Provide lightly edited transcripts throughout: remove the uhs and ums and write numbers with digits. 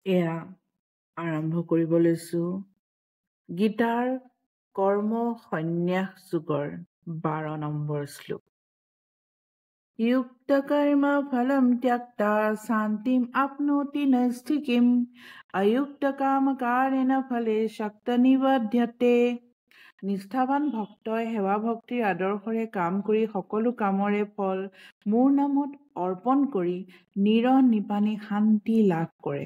এয়া আৰম্ভ কৰিব লৈছো গীতাৰ কৰ্ম সন্ন্যাস যুগৰ 12 নম্বৰ শ্লোক। युक्त कर्म फलम त्यक्ता शांतिम आपनोति नैष्ठिकीम अयुक्त काम कारेण फले शक्त निबध्यते। নিষ্ঠাবান ভক্তই সেৱা ভক্তিৰ আদৰ্শৰে কাম কৰি সকলো কামৰে ফল মোৰ নামত অৰ্পণ কৰি নিৰহ নিপানী শান্তি লাভ কৰে।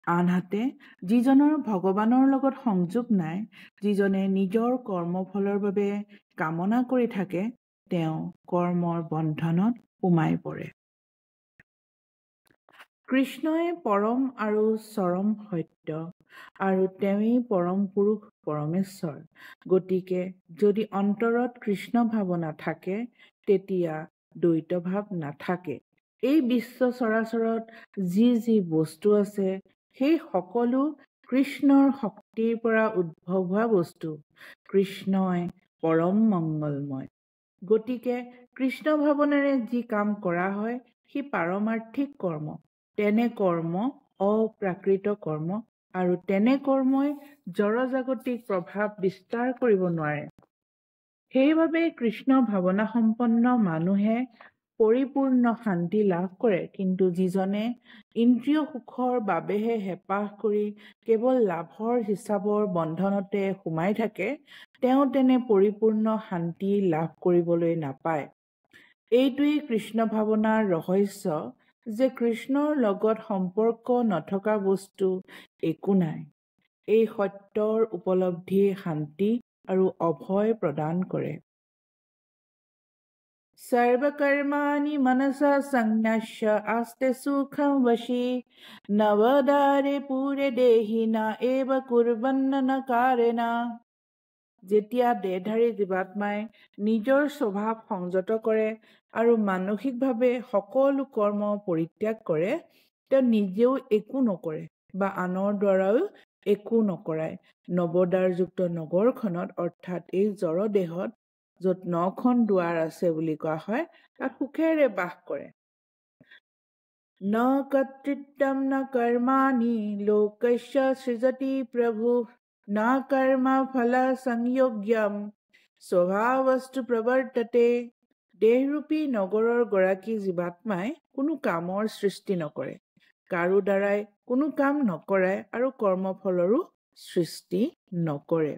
আনহাতে যিজনৰ ভগৱানৰ লগত সংযোগ নাই, যিজনে নিজৰ কৰ্মফলৰ বাবে কামনা কৰি থাকে, তেওঁ কৰ্মৰ বন্ধনত সোমাই পৰে। কৃষ্ণই পৰম আৰু চৰম সত্য আৰু তেওঁই পৰম পুৰুষ পৰমেশ্বৰ। গতিকে যদি অন্তৰত কৃষ্ণ ভাৱনা থাকে, তেতিয়া দ্বৈত ভাৱ নাথাকে। এই বিশ্ব চৰাচৰত যি যি বস্তু আছে, সেই সকলো কৃষ্ণৰ শক্তিৰ পৰা উদ্ভৱ হোৱা বস্তু। কৃষ্ণই পৰম মংগলময়। গতিকে কৃষ্ণ ভাৱনাৰে যি কাম কৰা হয়, সি পাৰমাৰ্থিক কৰ্ম। তেনে কৰ্ম অপ্ৰাকৃত কৰ্ম আৰু তেনে কৰ্মই জড়জাগতিক প্ৰভাৱ বিস্তাৰ কৰিব নোৱাৰে। সেইবাবে কৃষ্ণ ভাৱনা সম্পন্ন মানুহে পৰিপূৰ্ণ শান্তি লাভ কৰে। কিন্তু যিজনে ইন্দ্ৰিয় সুখৰ বাবেহে হেঁপাহ কৰি কেৱল লাভৰ হিচাপৰ বন্ধনতে সোমাই থাকে, তেওঁ তেনে পৰিপূৰ্ণ শান্তি লাভ কৰিবলৈ নাপায়। এইটোৱেই কৃষ্ণ ভাৱনাৰ ৰহস্য যে কৃষ্ণৰ লগত সম্পৰ্ক নথকা বস্তু একো নাই। এই সত্যৰ উপলব্ধিয়ে শান্তি আৰু অভয় প্ৰদান কৰে। सर्वकर्माणि मनसा संन्यस्य आस्ते सुखं वशी नवदारे पुरे देहि न एव कुर्वन्न न कारेना। যেতিয়া দেহধাৰী জীৱাত্মাই নিজৰ স্বভাৱ সংযত কৰে আৰু মানসিকভাৱে সকলো কৰ্ম পৰিত্যাগ কৰে, তেওঁ নিজেও একো নকৰে বা আনৰ দ্বাৰাও একো নকৰায় নৱদ্বাৰযুক্ত নগৰখনত, অৰ্থাৎ এই জড় দেহত য'ত 9খন দুৱাৰ আছে বুলি কোৱা হয়, তাত সুখেৰে বাস কৰে। ন কৰ্তৃত্বম ন কৰ্মাণি লোকস্য সৃজতি প্ৰভু ন কৰ্ম ফল সংযোগ্যম স্বভাৱস্তু প্ৰৱৰ্ততে। দেহৰূপী নগৰৰ গৰাকী জীৱাত্মাই কোনো কামৰ সৃষ্টি নকৰে, কাৰো দ্বাৰাই কোনো কাম নকৰায় আৰু কৰ্মফলৰো সৃষ্টি নকৰে।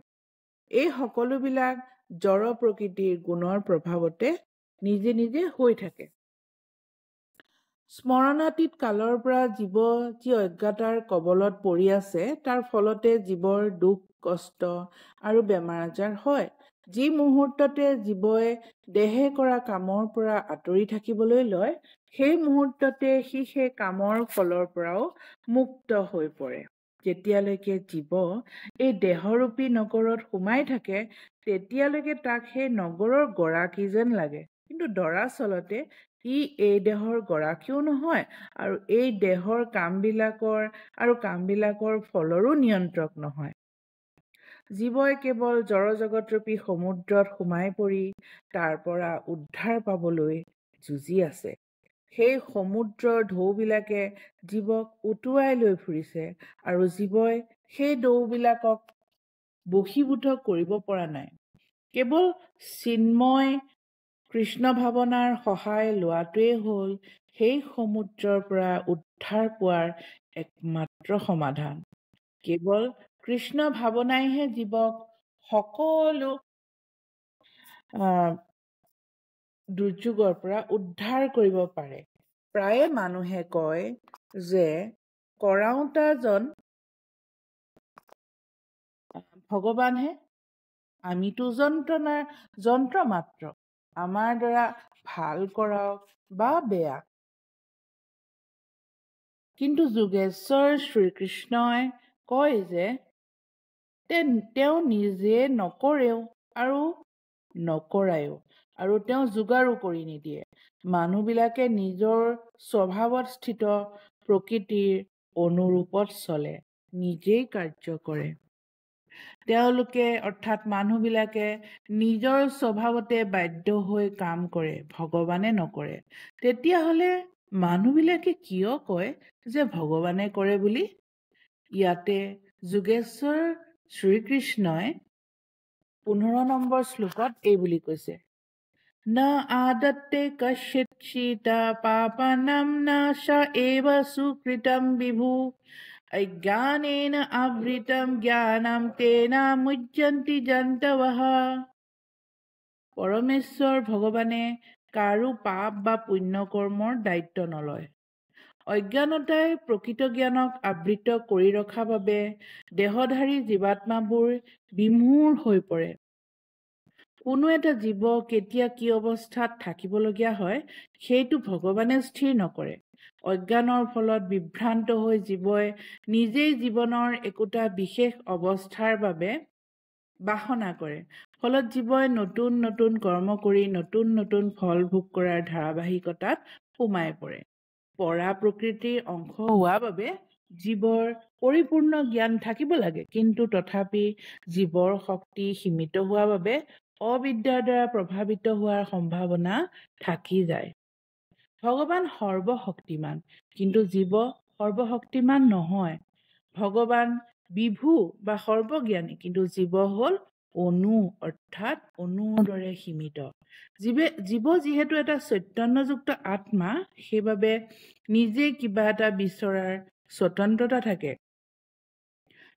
এই সকলোবিলাক জড় প্ৰকৃতিৰ গুণৰ প্ৰভাৱতে নিজে নিজে হৈ থাকে। স্মৰণাতীত কালৰ পৰা জীৱ যি অজ্ঞতাৰ কবলত পৰি আছে, তাৰ ফলতে জীৱৰ দুখ কষ্ট আৰু বেমাৰ আজাৰ হয়। যি মুহূৰ্ততে জীৱই দেহে কৰা কামৰ পৰা আঁতৰি থাকিবলৈ লয়, সেই মুহূৰ্ততে সি সেই কামৰ ফলৰ পৰাও মুক্ত হৈ পৰে। যেতিয়ালৈকে জীৱ এই দেহৰূপী নগৰত সোমাই থাকে, তেতিয়ালৈকে তাক সেই নগৰৰ গৰাকী যেন লাগে। কিন্তু দৰাচলতে ই এই দেহৰ গৰাকীও নহয় আৰু এই দেহৰ কামবিলাকৰ ফলৰো নিয়ন্ত্ৰক নহয়। জীৱই কেৱল জড়জগতৰূপী সমুদ্ৰত সোমাই পৰি তাৰ পৰা উদ্ধাৰ পাবলৈ যুঁজি আছে। সেই সমুদ্ৰৰ ঢৌবিলাকে জীৱক উটুৱাই লৈ ফুৰিছে আৰু জীৱই সেই ঢৌবিলাকক বশীভূত কৰিব পৰা নাই। কেৱল চিন্ময় কৃষ্ণ ভাৱনাৰ সহায় লোৱাটোৱেই হ'ল সেই সমুদ্ৰৰ পৰা উদ্ধাৰ পোৱাৰ একমাত্ৰ সমাধান। কেৱল কৃষ্ণ ভাৱনাইহে জীৱক সকলো দুৰ্যোগৰ পৰা উদ্ধাৰ কৰিব পাৰে। প্ৰায়ে মানুহে কয় যে কৰাওঁতাজন ভগৱানহে, আমিতো যন্ত্ৰ মাত্ৰ, আমাৰ দ্বাৰা ভাল কৰাওক বা বেয়া। কিন্তু যোগেশ্বৰ শ্ৰীকৃষ্ণই কয় যে তেওঁ নিজে নকৰেও আৰু নকৰায়ো, আৰু তেওঁ যোগাৰো কৰি নিদিয়ে। মানুহবিলাকে নিজৰ স্বভাৱত স্থিত প্ৰকৃতিৰ অনুৰূপত চলে, নিজেই কাৰ্য কৰে। তেওঁলোকে অৰ্থাৎ মানুহবিলাকে নিজৰ স্বভাৱতে বাধ্য হৈ কাম কৰে, ভগৱানে নকৰে। তেতিয়াহ'লে মানুহবিলাকে কিয় কয় যে ভগৱানে কৰে বুলি? ইয়াতে যোগেশ্বৰ শ্ৰীকৃষ্ণই 15 নম্বৰ শ্লোকত এই বুলি কৈছে, ন আদত্তে কশ্চিৎ সীতা পাপানাম ন স এব সুকৃতম বিভু অজ্ঞানেন আবৃতম জ্ঞানম তেনা মুহ্যন্তি জন্তৱঃ। পৰমেশ্বৰ ভগৱানে কাৰো পাপ বা পুণ্য কৰ্মৰ দায়িত্ব নলয়। অজ্ঞানতাই প্ৰকৃত জ্ঞানক আবৃত কৰি ৰখাৰ বাবে দেহধাৰী জীৱাত্মাবোৰ বিমূঢ় হৈ পৰে। কোনো এটা জীৱ কেতিয়া কি অৱস্থাত থাকিবলগীয়া হয় সেইটো ভগৱানে স্থিৰ নকৰে। অজ্ঞানৰ ফলত বিভ্ৰান্ত হৈ জীৱই নিজেই জীৱনৰ একোটা বিশেষ অৱস্থাৰ বাবে বাসনা কৰে। ফলত জীৱই নতুন নতুন কৰ্ম কৰি নতুন নতুন ফল ভোগ কৰাৰ ধাৰাবাহিকতাত সোমাই পৰে। পৰা প্ৰকৃতিৰ অংশ হোৱা বাবে জীৱৰ পৰিপূৰ্ণ জ্ঞান থাকিব লাগে, কিন্তু তথাপি জীৱৰ শক্তি সীমিত হোৱা বাবে অবিদ্যাৰ দ্বাৰা প্ৰভাৱিত হোৱাৰ সম্ভাৱনা থাকি যায়। ভগৱান সৰ্বশক্তিমান, কিন্তু জীৱ সৰ্বশক্তিমান নহয়। ভগৱান বিভু বা সৰ্বজ্ঞানী, কিন্তু জীৱ হ'ল অনু, অৰ্থাৎ অনুৰ দৰে সীমিত। জীৱ যিহেতু এটা চৈতন্যযুক্ত আত্মা, সেইবাবে নিজে কিবা এটা বিচৰাৰ স্বতন্ত্ৰতা থাকে।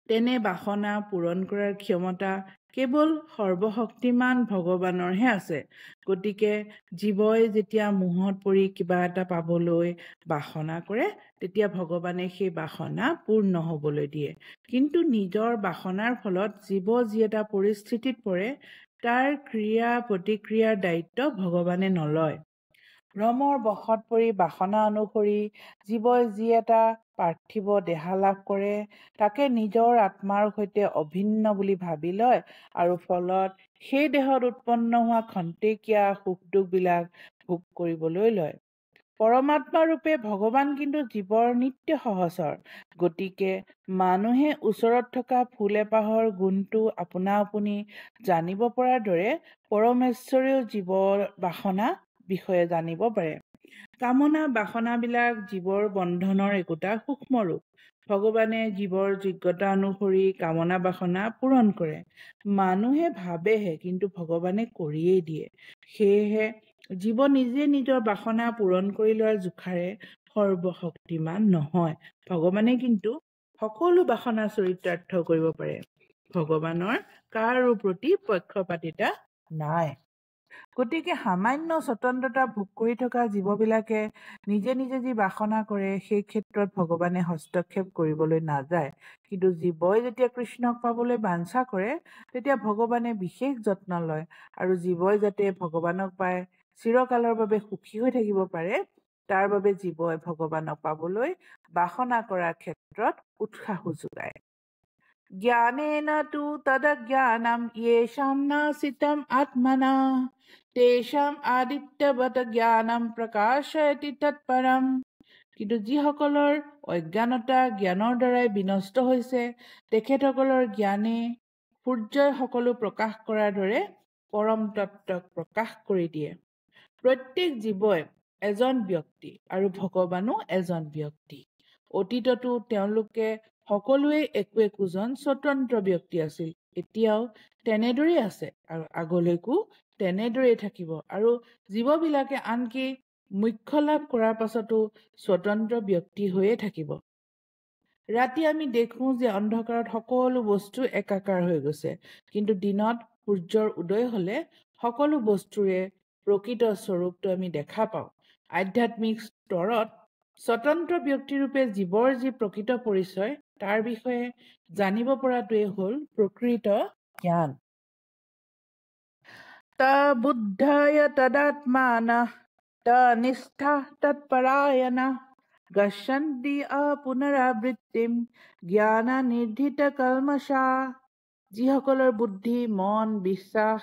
তেনে বাসনা পূৰণ কৰাৰ ক্ষমতা কেৱল সৰ্বশক্তিমান ভগৱানৰহে আছে। গতিকে জীৱই যেতিয়া মোহত পৰি কিবা এটা পাবলৈ বাসনা কৰে, তেতিয়া ভগৱানে সেই বাসনা পূৰ্ণ হ'বলৈ দিয়ে। কিন্তু নিজৰ বাসনাৰ ফলত জীৱ যি এটা পৰিস্থিতিত পৰে, তাৰ ক্ৰিয়া প্ৰতিক্ৰিয়াৰ দায়িত্ব ভগৱানে নলয়। ভ্ৰমৰ বশত পৰি বাসনা অনুসৰি জীৱই যি এটা পাৰ্থিৱ দেহা লাভ কৰে, তাকে নিজৰ আত্মাৰ সৈতে অভিন্ন বুলি ভাবি লয় আৰু ফলত সেই দেহত উৎপন্ন হোৱা খন্তেকীয়া সুখ দুখবিলাক ভোগ কৰিবলৈ লয়। পৰমাত্মা ৰূপে ভগৱান কিন্তু জীৱৰ নিত্য সহচৰ। গতিকে মানুহে ওচৰত থকা ফুল এপাহৰ গুণটো আপোনা আপুনি জানিব পৰাৰ দৰে পৰমেশ্বৰেও জীৱৰ বাসনা বিষয়ে জানিব পাৰে। কামনা বাসনাবিলাক জীৱৰ বন্ধনৰ একোটা সূক্ষ্ম ৰূপ। ভগৱানে জীৱৰ যোগ্যতা অনুসৰি কামনা বাসনা পূৰণ কৰে। মানুহে ভাবেহে, কিন্তু ভগৱানে কৰিয়েই দিয়ে। সেয়েহে জীৱ নিজে নিজৰ বাসনা পূৰণ কৰি লোৱাৰ জোখাৰে সৰ্বশক্তিমান নহয়। ভগৱানে কিন্তু সকলো বাসনা চৰিতাৰ্থ কৰিব পাৰে। ভগৱানৰ কাৰো প্ৰতি পক্ষপাতিতা নাই। গতিকে সামান্য স্বতন্ত্ৰতা ভোগ কৰি থকা জীৱবিলাকে নিজে নিজে যি বাসনা কৰে, সেই ক্ষেত্ৰত ভগৱানে হস্তক্ষেপ কৰিবলৈ নাযায়। কিন্তু জীৱই যেতিয়া কৃষ্ণক পাবলৈ বাঞ্ছা কৰে, তেতিয়া ভগৱানে বিশেষ যত্ন লয় আৰু জীৱই যাতে ভগৱানক পাই চিৰকালৰ বাবে সুখী হৈ থাকিব পাৰে, তাৰ বাবে জীৱই ভগৱানক পাবলৈ বাসনা কৰাৰ ক্ষেত্ৰত উৎসাহো যোগায়। জ্ঞানেন তু তদজ্ঞানম য়েষাং নাসিতম আত্মনা তেষাং আদিত্যবৎ জ্ঞানম প্ৰকাশয়তি তৎপৰম। কিন্তু যিসকলৰ অজ্ঞানতা জ্ঞানৰ দ্বাৰাই বিনষ্ট হৈছে, তেখেতসকলৰ জ্ঞানে সূৰ্যই সকলো প্ৰকাশ কৰাৰ দৰে পৰম তত্ত্বক প্ৰকাশ কৰি দিয়ে। প্ৰত্যেক জীৱই এজন ব্যক্তি আৰু ভগৱানো এজন ব্যক্তি। অতীততো তেওঁলোকে সকলোৱে একোজন স্বতন্ত্ৰ ব্যক্তি আছিল। এতিয়াও তেনেদৰেই আছে আৰু আগলৈকো তেনেদৰেই থাকিব। আৰু জীৱবিলাকে আনকি মোক্ষ লাভ কৰাৰ পাছতো স্বতন্ত্ৰ ব্যক্তি হৈয়ে থাকিব। ৰাতি আমি দেখোঁ যে অন্ধকাৰত সকলো বস্তু একাকাৰ হৈ গৈছে, কিন্তু দিনত সূৰ্যৰ উদয় হ'লে সকলো বস্তুৰে প্ৰকৃত স্বৰূপটো আমি দেখা পাওঁ। আধ্যাত্মিক স্তৰত স্বতন্ত্ৰ ব্যক্তিৰূপে জীৱৰ যি প্ৰকৃত পৰিচয়, তাৰ বিষয়ে জানিব পৰাটোৱেই হ'ল প্ৰকৃত জ্ঞান। বুদ্ধায় তদাত্মানঃ নিষ্ঠা তৎপৰায়ণাঃ গচ্ছন্তি পুনৰাবৃত্তিম জ্ঞান নিৰ্ধিত কল্মষাঃ। যিসকলৰ বুদ্ধি মন বিশ্বাস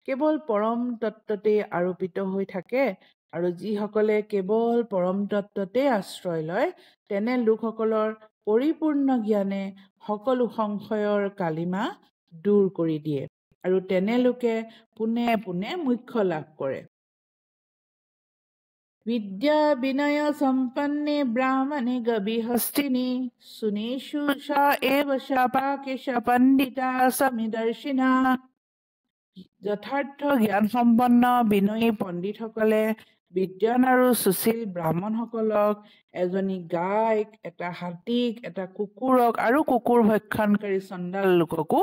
কেৱল পৰম তত্ত্বতেই আৰোপিত হৈ থাকে আৰু যিসকলে কেৱল পৰম তত্ত্বতেই আশ্ৰয় লয়, তেনে লোকসকলৰ পৰিপূৰ্ণ জ্ঞানে সকলো সংশয়ৰ কালিমা দূৰ কৰি দিয়ে আৰু তেনে লোকে পোনে পোনে মোক্ষ লাভ কৰে। विद्या विनय सम्पन्ने ब्राह्मणे गविहस्तिनि सुनेषु सा एव शापाकेश पण्डिता समिदर्शिना। যথাৰ্থ জ্ঞান সম্পন্ন বিনয়ী পণ্ডিতসকলে বিদ্বান আৰু সুশীল ব্ৰাহ্মণসকলক এজনী গাইক, এটা হাতীক, এটা কুকুৰক আৰু কুকুৰ ভক্ষণকাৰী চণ্ডাল লোককো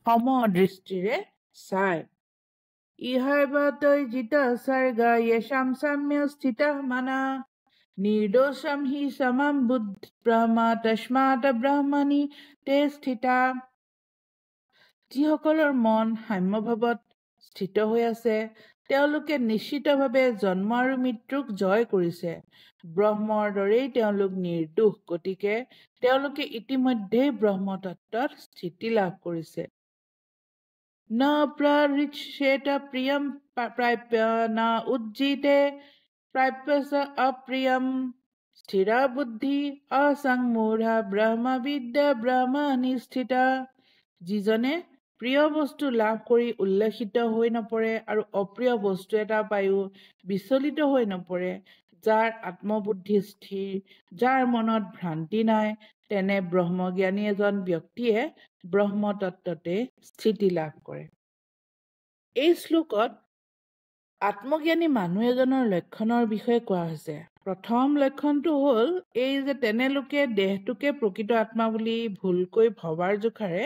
সমদৃষ্টিৰে চায়। ইহাইবাতৈ জিত সৰ্গা য়েশাম সাম্য স্থিত মানা নিৰ্দোষম হি সমম বুদ্ধ ব্ৰহ্মা তস্মাৎ ব্ৰহ্মণি তে স্থিতা। যিসকলৰ মন সাম্যভাৱত স্থিত হৈ আছে তেওঁলোকে নিশ্চিতভাৱে জন্ম আৰু মৃত্যুক জয় কৰিছে। ব্ৰহ্মৰ দৰেই তেওঁলোক নিৰ্দোষ, গতিকে তেওঁলোকে ইতিমধ্যেই ব্ৰহ্মতত্ত্বত স্থিতি লাভ কৰিছে। ন প্ৰৰিচ্যেত প্ৰিয়ম প্ৰাপ্য ন উজ্জীতে প্ৰাপ্যচ অপ্ৰিয়ম স্থিৰা বুদ্ধি অসংমূঢ়া ব্ৰহ্মবিদ্যা ব্ৰহ্মণি স্থিতা। যিজনে প্ৰিয় বস্তু লাভ কৰি উল্লসিত হৈ নপৰে আৰু অপ্ৰিয় বস্তু এটা পায়ো বিচলিত হৈ নপৰে, যাৰ আত্মবুদ্ধি স্থিৰ, যাৰ মনত ভ্ৰান্তি নাই, তেনে ব্ৰহ্মজ্ঞানী এজন ব্যক্তিয়ে ব্ৰহ্মতত্ত্বতে স্থিতি লাভ কৰে। এই শ্লোকত আত্মজ্ঞানী মানুহ এজনৰ লক্ষণৰ বিষয়ে কোৱা হৈছে। প্ৰথম লক্ষণটো হ'ল এই যে তেনে লোকে দেহটোকে প্ৰকৃত আত্মা বুলি ভুলকৈ ভবাৰ জোখাৰে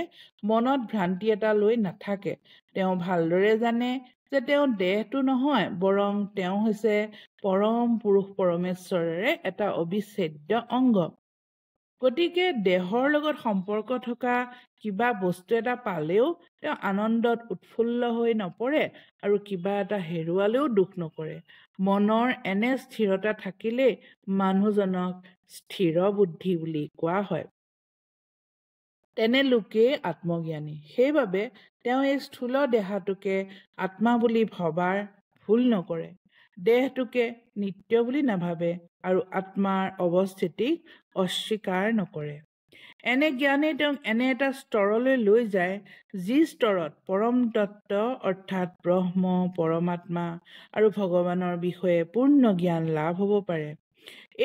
মনত ভ্ৰান্তি এটা লৈ নাথাকে। তেওঁ ভালদৰে জানে যে তেওঁ দেহটো নহয়, বৰং তেওঁ হৈছে পৰম পুৰুষ পৰমেশ্বৰৰে এটা অবিচ্ছেদ্য অংগ। গতিকে দেহৰ লগত সম্পৰ্ক থকা কিবা বস্তু এটা পালেও তেওঁ আনন্দত উৎফুল্ল হৈ নপৰে আৰু কিবা এটা হেৰুৱালেও দুখ নকৰে। মনৰ এনে স্থিৰতা থাকিলেই মানুহজনক স্থিৰ বুদ্ধি বুলি কোৱা হয়। তেনে লোকেই আত্মজ্ঞানী। সেইবাবে তেওঁ এই স্থূল দেহাটোকে আত্মা বুলি ভবাৰ ভুল নকৰে, দেহটোকে নিত্য বুলি নাভাবে আৰু আত্মাৰ অৱস্থিতিক অস্বীকাৰ নকৰে। এনে জ্ঞানেই তেওঁক এনে এটা স্তৰলৈ লৈ যায় যি স্তৰত পৰম তত্ত্ব অৰ্থাৎ ব্ৰহ্ম, পৰমাত্মা আৰু ভগৱানৰ বিষয়ে পূৰ্ণ জ্ঞান লাভ হ'ব পাৰে।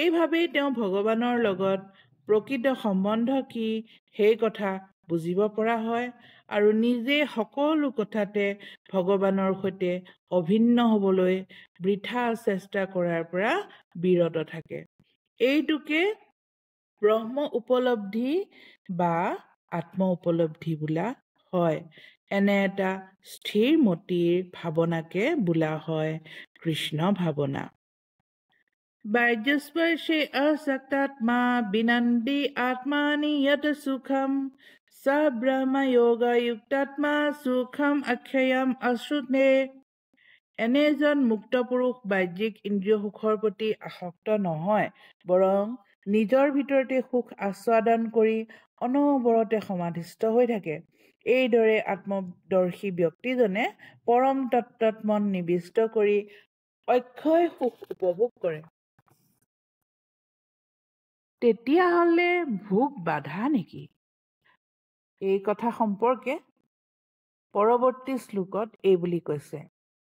এইভাৱেই তেওঁ ভগৱানৰ লগত প্ৰকৃত সম্বন্ধ কি সেই কথা বুজিব পৰা হয় আৰু নিজে সকলো কথাতে ভগৱানৰ সৈতে অভিন্ন হ'বলৈ বৃথা চেষ্টা কৰাৰ পৰা বিৰত থাকে। এইটোকে ব্ৰহ্ম উপলব্ধি বা আত্ম উপলব্ধি বোলা হয়। এনে এটা স্থিৰ মতিৰ ভাৱনাকে বোলা হয় কৃষ্ণ ভাৱনা। বাহ্যস্পৰ্শে আসক্তাত্মা বিনন্দি আত্মানি যত সুখম স ব্ৰহ্ম যোগ যুক্তাত্মা সুখম অক্ষয়ম অশ্ৰুতে। এনে এজন মুক্ত পুৰুষ বাহ্যিক ইন্দ্ৰিয় সুখৰ প্ৰতি আসক্ত নহয়, বৰং নিজৰ ভিতৰতে সুখ আস্বাদন কৰি অনবৰতে সমাধিস্থ হৈ থাকে। এইদৰে আত্মদৰ্শী ব্যক্তিজনে পৰম তত্ত্বত মন নিবিষ্ট কৰি অক্ষয় সুখ উপভোগ কৰে। তেতিয়াহ'লে ভোগ বাধা নেকি? এই কথা সম্পৰ্কে পৰৱৰ্তী শ্লোকত এই বুলি কৈছে,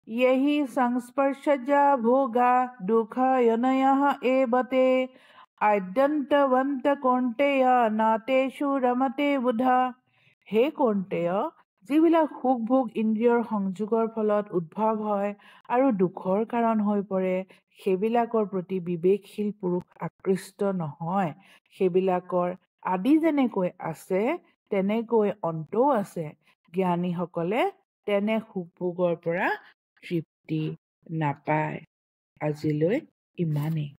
য়েহি সংস্পৰ্শজা ভোগা দুঃখয়নয়ঃ এবতে আদ্যন্তৱন্ত কৌন্তেয় নাতেষু ৰমতে বুধা। হে কৌন্তেয়, যিবিলাক সুখ ভোগ ইন্দ্ৰিয়ৰ সংযোগৰ ফলত উদ্ভৱ হয় আৰু দুখৰ কাৰণ হৈ পৰে, সেইবিলাকৰ প্ৰতি বিবেকশীল পুৰুষ আকৃষ্ট নহয়। সেইবিলাকৰ আদি যেনেকৈ আছে তেনেকৈ অন্তও আছে। জ্ঞানীসকলে তেনে সুখ ভোগৰ পৰা তৃপ্তি নাপায়। আজিলৈ ইমানেই।